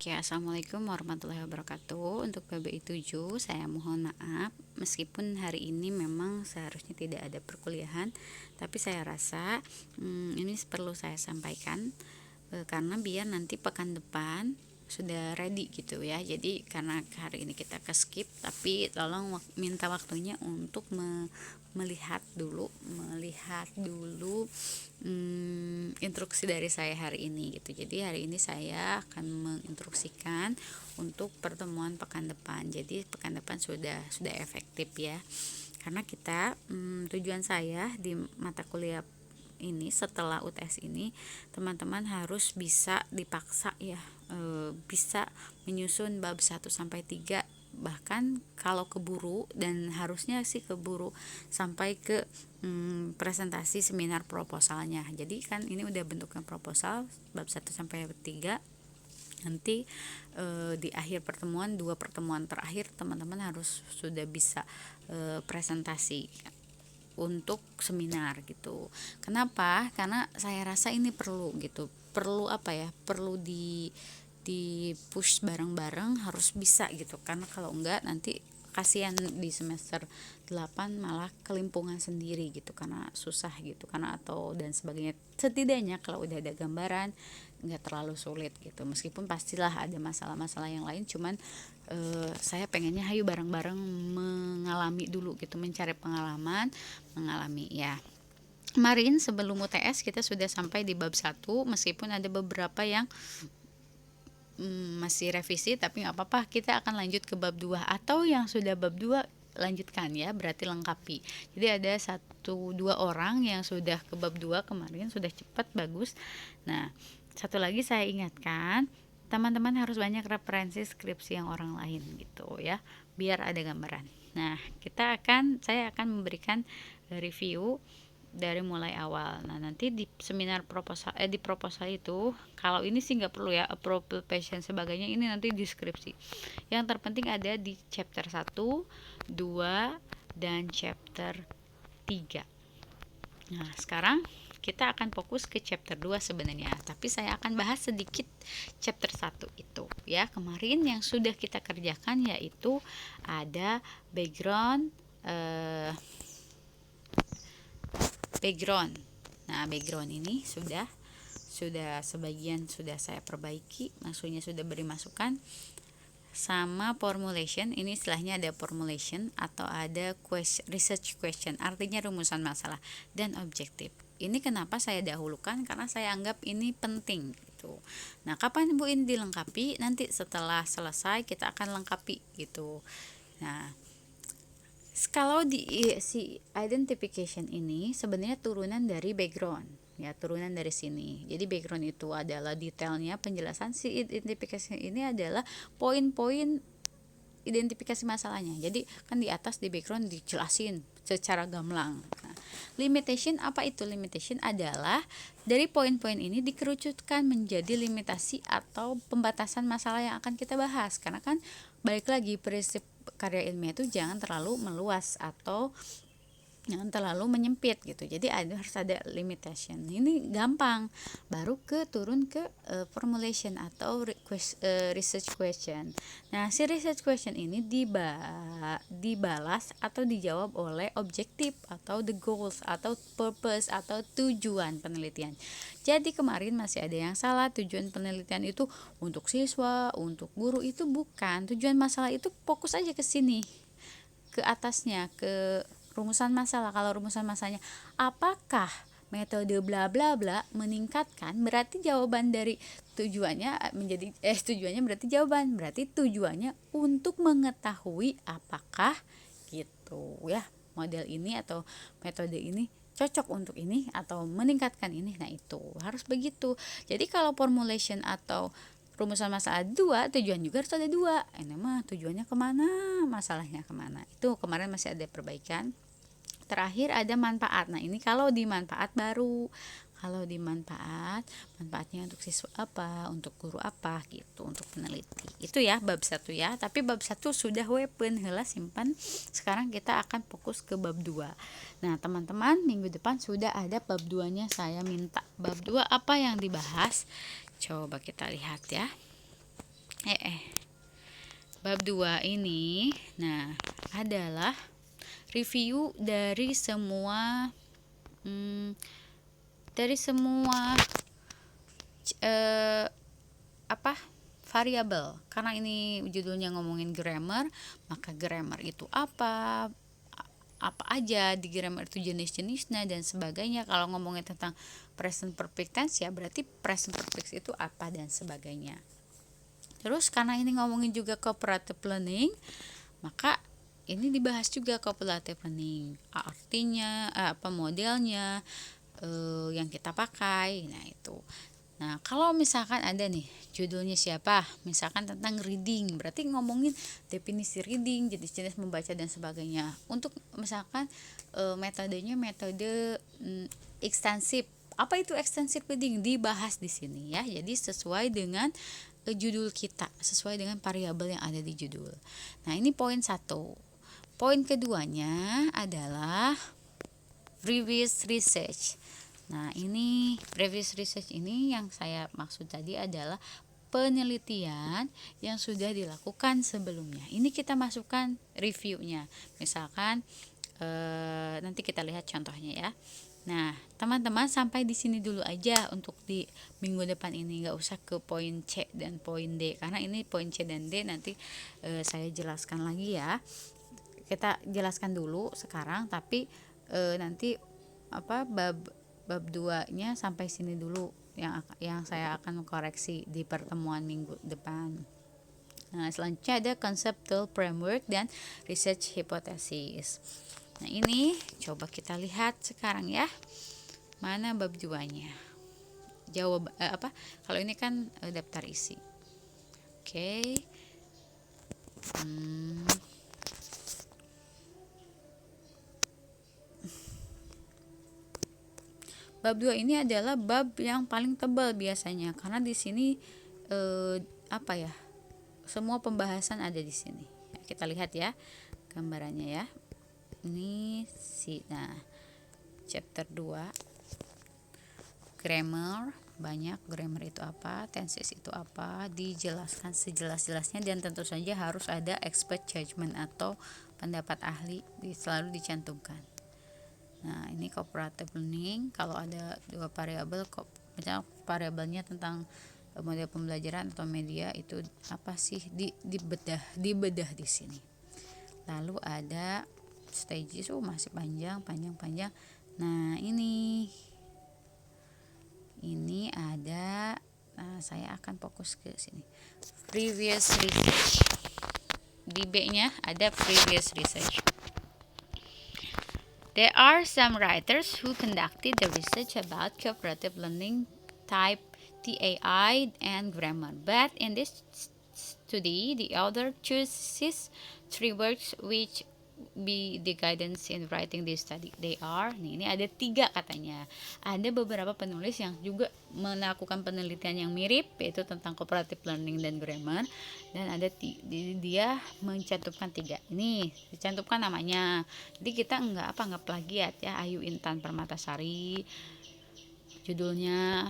Oke, assalamualaikum warahmatullahi wabarakatuh. Untuk PBI 7, saya mohon maaf meskipun hari ini memang seharusnya tidak ada perkuliahan, tapi saya rasa ini perlu saya sampaikan karena biar nanti pekan depan sudah ready gitu ya. Jadi karena hari ini kita ke skip, tapi tolong minta waktunya untuk melihat dulu instruksi dari saya hari ini gitu. Jadi hari ini saya akan menginstruksikan untuk pertemuan pekan depan. Jadi pekan depan sudah efektif ya. Karena kita tujuan saya di mata kuliah ini setelah UTS ini teman-teman harus bisa dipaksa ya, bisa menyusun bab 1 sampai 3, bahkan kalau keburu, dan harusnya sih keburu sampai ke presentasi seminar proposalnya. Jadi kan ini udah bentuknya proposal bab 1 sampai 3. Nanti di akhir pertemuan, 2 pertemuan terakhir teman-teman harus sudah bisa presentasi untuk seminar gitu. Kenapa? Karena saya rasa ini perlu gitu. Perlu apa ya? Perlu di push bareng-bareng, harus bisa gitu. Karena kalau enggak nanti kasihan di semester 8 malah kelimpungan sendiri gitu karena susah gitu, karena atau dan sebagainya. Setidaknya kalau udah ada gambaran nggak terlalu sulit gitu, meskipun pastilah ada masalah-masalah yang lain, cuman saya pengennya hayu bareng-bareng mengalami dulu gitu, mencari pengalaman, mengalami ya. Kemarin sebelum UTS kita sudah sampai di bab 1, meskipun ada beberapa yang masih revisi, tapi nggak apa-apa, kita akan lanjut ke bab 2, atau yang sudah bab 2 lanjutkan ya, berarti lengkapi. Jadi ada 1-2 orang yang sudah ke bab 2 kemarin, sudah cepat, bagus. Nah, satu lagi saya ingatkan, teman-teman harus banyak referensi skripsi yang orang lain gitu ya, biar ada gambaran. Nah, saya akan memberikan review dari mulai awal. Nah, nanti di seminar proposal di proposal itu, kalau ini sih nggak perlu ya, appropriation sebagainya, ini nanti deskripsi. Yang terpenting ada di chapter 1, 2, dan chapter 3. Nah, sekarang kita akan fokus ke chapter 2 sebenarnya, tapi saya akan bahas sedikit chapter 1 itu ya. Kemarin yang sudah kita kerjakan yaitu ada background. Nah, background ini sudah sebagian sudah saya perbaiki, maksudnya sudah beri masukan. Sama formulation, ini istilahnya ada formulation atau ada research question, artinya rumusan masalah, dan objektif. Ini kenapa saya dahulukan, karena saya anggap ini penting gitu. Nah, kapan Bu ini dilengkapi? Nanti setelah selesai kita akan lengkapi gitu. Nah, kalau si identification ini sebenarnya turunan dari background ya, turunan dari sini. Jadi background itu adalah detailnya, penjelasan. Si identification ini adalah poin-poin identifikasi masalahnya. Jadi kan di atas di background dijelasin secara gamblang. Nah, limitation, apa itu limitation? Adalah dari poin-poin ini dikerucutkan menjadi limitasi atau pembatasan masalah yang akan kita bahas. Karena kan balik lagi, prinsip karya ilmiah itu jangan terlalu meluas atau jangan terlalu menyempit gitu. Jadi harus ada limitation. Ini gampang. Baru turun ke formulation atau research question. Nah, si research question ini dibalas atau dijawab oleh objektif atau the goals atau purpose atau tujuan penelitian. Jadi kemarin masih ada yang salah, tujuan penelitian itu untuk siswa, untuk guru, itu bukan. Tujuan masalah itu fokus aja ke sini, ke atasnya, ke rumusan masalah. Kalau rumusan masalahnya apakah metode bla bla bla meningkatkan, berarti jawaban dari tujuannya menjadi tujuannya berarti jawaban, berarti tujuannya untuk mengetahui apakah gitu ya, model ini atau metode ini cocok untuk ini atau meningkatkan ini. Nah, itu harus begitu. Jadi kalau formulation atau rumusan masalah 2, tujuan juga harus ada 2. Ini mah tujuannya kemana, masalahnya kemana. Itu kemarin masih ada perbaikan. Terakhir ada manfaat. Nah, ini kalau di manfaat baru. Kalau di manfaatnya untuk siswa apa, untuk guru apa gitu, untuk peneliti. Itu ya bab 1 ya. Tapi bab 1 sudah weapon, heula simpan. Sekarang kita akan fokus ke bab 2. Nah, teman-teman, minggu depan sudah ada bab 2-nya, saya minta. Bab 2 apa yang dibahas? Coba kita lihat ya. bab 2 ini adalah review dari semua variabel. Karena ini judulnya ngomongin grammar, maka grammar itu apa aja di grammar itu jenis-jenisnya dan sebagainya. Kalau ngomongin tentang present perfect tense, ya berarti present perfect itu apa dan sebagainya. Terus karena ini ngomongin juga cooperative learning, maka ini dibahas juga cooperative learning, artinya modelnya yang kita pakai. Nah, kalau misalkan ada nih judulnya siapa, misalkan tentang reading, berarti ngomongin definisi reading, jenis-jenis membaca dan sebagainya. Untuk misalkan metodenya metode ekstensif. Apa itu extensive reading? Dibahas di sini ya. Jadi sesuai dengan judul kita, sesuai dengan variabel yang ada di judul. Nah, ini poin 1. Poin keduanya adalah previous research. Nah, ini previous research ini yang saya maksud tadi adalah penelitian yang sudah dilakukan sebelumnya. Ini kita masukkan reviewnya. Misalkan nanti kita lihat contohnya ya. Nah, teman-teman sampai di sini dulu aja untuk di minggu depan ini, nggak usah ke poin C dan poin D karena ini poin C dan D nanti saya jelaskan lagi ya. Kita jelaskan dulu sekarang, tapi nanti bab 2-nya sampai sini dulu yang saya akan koreksi di pertemuan minggu depan. Nah, selanjutnya ada conceptual framework dan research hypothesis. Nah, ini coba kita lihat sekarang ya. Mana bab 2-nya? Kalau ini kan daftar isi. Oke. Bab 2 ini adalah bab yang paling tebal biasanya karena di sini semua pembahasan ada di sini. Kita lihat ya gambarannya ya. Ini chapter 2 grammar, banyak grammar itu apa, tenses itu apa, dijelaskan sejelas-jelasnya dan tentu saja harus ada expert judgment atau pendapat ahli selalu dicantumkan. Nah, ini cooperative learning, kalau ada 2 variabel, misalnya variabelnya tentang model pembelajaran atau media itu apa sih, dibedah di sini. Lalu ada stages, masih panjang. Nah, ini ada, saya akan fokus ke sini. Previous research. Di B-nya ada previous research. There are some writers who conducted the research about cooperative learning type TAI and grammar. But in this study, the author chooses 3 works which be the guidance in writing this study. They are, ini ada 3 katanya. Ada beberapa penulis yang juga melakukan penelitian yang mirip, yaitu tentang cooperative learning dan grammar. Dan ada dia mencantumkan 3. Ini dicantumkan namanya. Jadi kita nggak plagiat ya. Ayu Intan Permatasari. Judulnya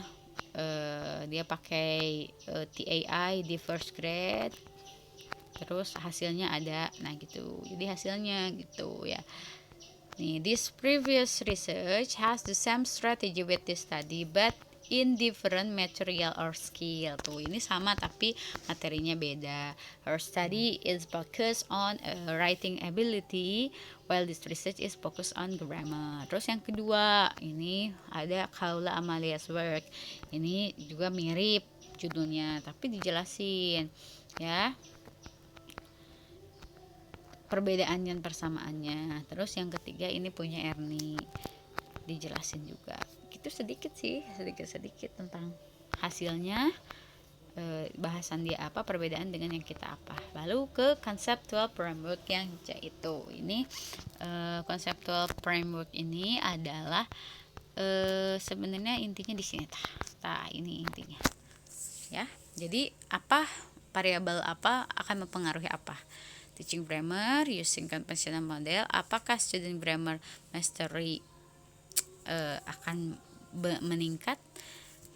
dia pakai TAI di first grade. Terus hasilnya ada, gitu. Jadi hasilnya gitu ya. This previous research has the same strategy with this study, but in different material or skill. Ini sama tapi materinya beda. Her study is focused on writing ability, while this research is focused on grammar. Terus yang kedua, ini ada Kaula Amalia's work. Ini juga mirip judulnya, tapi dijelasin ya perbedaan dan persamaannya. Terus yang ketiga ini punya Ernie, dijelasin juga. Gitu sedikit tentang hasilnya, bahasan dia apa, perbedaan dengan yang kita apa. Lalu ke conceptual framework yang itu. Ini conceptual framework ini adalah sebenarnya intinya di sini. Ini intinya. Ya. Jadi variabel apa akan mempengaruhi apa? Teaching grammar using conventional model, apakah student grammar mastery akan meningkat?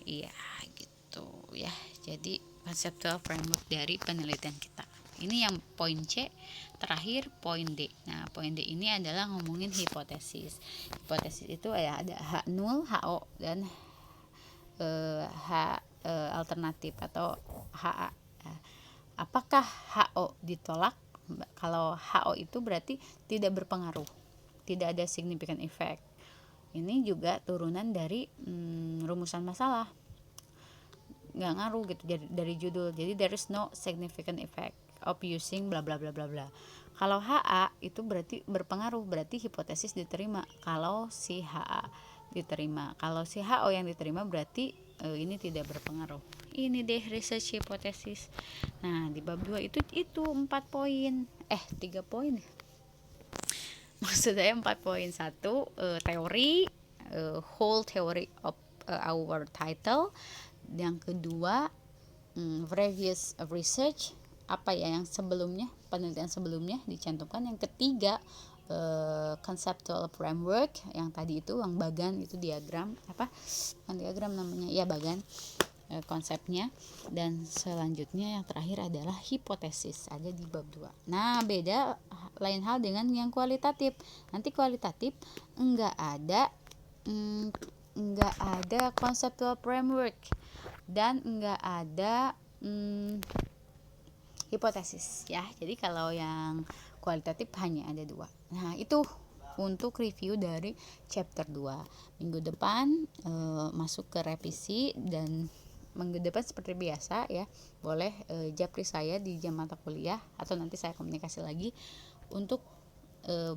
Iya gitu ya. Jadi conceptual framework dari penelitian kita. Ini yang poin C. Terakhir poin D. Nah, poin D ini adalah ngomongin hipotesis. Hipotesis itu ya ada H0, HO dan H alternatif atau HA. Apakah HO ditolak? Kalau HO itu berarti tidak berpengaruh, tidak ada significant effect. Ini juga turunan dari rumusan masalah, nggak ngaruh gitu dari judul. Jadi there is no significant effect of using bla bla bla bla bla. Kalau HA itu berarti berpengaruh, berarti hipotesis diterima kalau si HA diterima. Kalau si HO yang diterima berarti ini tidak berpengaruh. Ini deh research hipotesis. Nah, di bab 2 itu 4 poin. 3 poin. Maksud saya 4 poin. 1, teori, whole theory of our title. Yang kedua, previous research, apa ya yang sebelumnya, penelitian sebelumnya dicantumkan. Yang ketiga, conceptual framework, yang tadi itu yang bagan itu diagram, apa kan diagram namanya ya, bagan konsepnya. Dan selanjutnya yang terakhir adalah hipotesis, ada di bab 2. Nah, beda lain hal dengan yang kualitatif. Nanti kualitatif enggak ada conceptual framework dan enggak ada hipotesis ya. Jadi kalau yang kualitatif hanya ada 2. Nah, itu untuk review dari chapter 2. Minggu depan masuk ke revisi, dan minggu depan seperti biasa ya, boleh japri saya di jam mata kuliah atau nanti saya komunikasi lagi untuk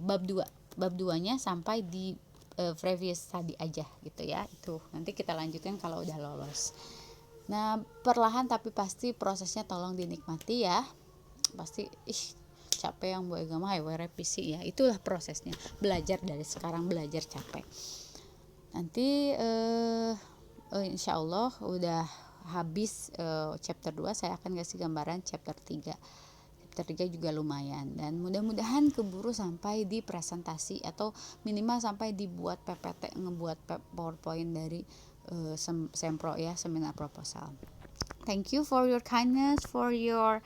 bab 2. Bab 2-nya sampai di previous tadi aja gitu ya. Itu nanti kita lanjutkan kalau udah lolos. Nah, perlahan tapi pasti prosesnya tolong dinikmati ya. Pasti capek yang Bu Ega mah revisi ya. Itulah prosesnya. Belajar dari sekarang, belajar capek. Nanti insya Allah udah habis chapter 2, saya akan kasih gambaran chapter 3. Chapter 3 juga lumayan, dan mudah-mudahan keburu sampai di presentasi atau minimal sampai dibuat PPT, ngebuat PowerPoint dari sempro ya, seminar proposal. Thank you for your kindness, for your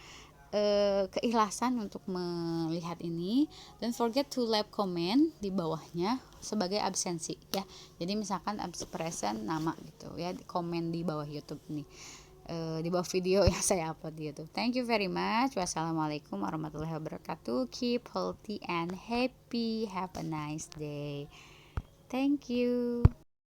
keikhlasan untuk melihat ini. Don't forget to leave comment di bawahnya sebagai absensi ya. Jadi misalkan present nama gitu ya, komen di bawah YouTube ini, di bawah video yang saya upload di YouTube. Thank you very much. Wassalamualaikum warahmatullahi wabarakatuh. Keep healthy and happy. Have a nice day. Thank you.